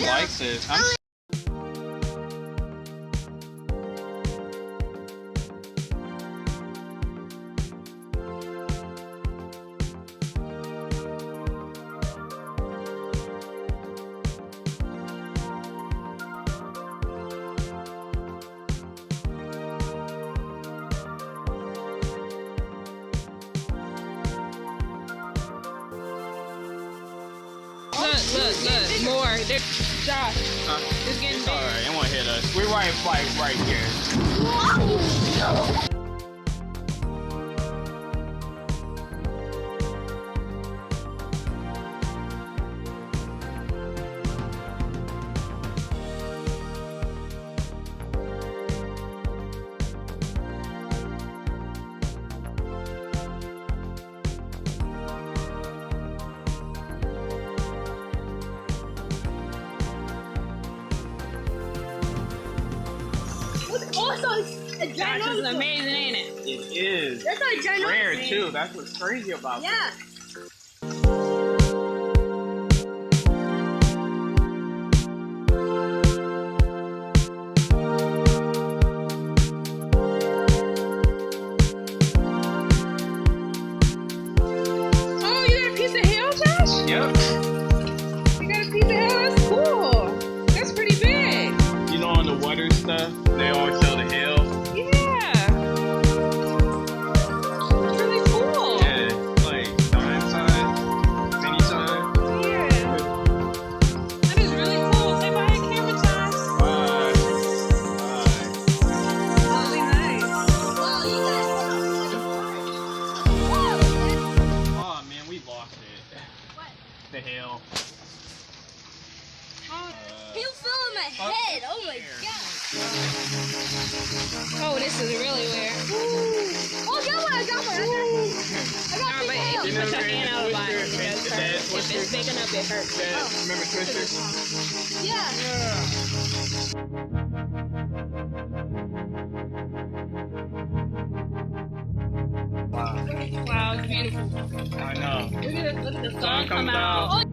He likes it. Look, more. Josh, it's getting big. Alright, it won't hit us. We're right here. Also, a giant. This is amazing, ain't it? It is. That's a giant. Rare too. That's what's crazy about it. Yeah. Oh, you got a piece of hail, Josh? Yep. You got a piece of hail? That's cool. That's pretty big. You know, on the water stuff, they always show the hail. Yeah. Really cool. Yeah, like dime size, mini size. Yeah. That is really cool. Say bye to camera, Josh. Bye. Really nice. Oh man, we lost it. What? The hail. He fell in my head. Oh my god. Oh, this is really weird. Oh, I got one. I got one. No, but if you put your hand out of line, it does hurt. If Twister. it's big enough, it hurts. Remember Twister? Yeah. Wow, it's beautiful. I know. Look at the sun Sun come comes out. out.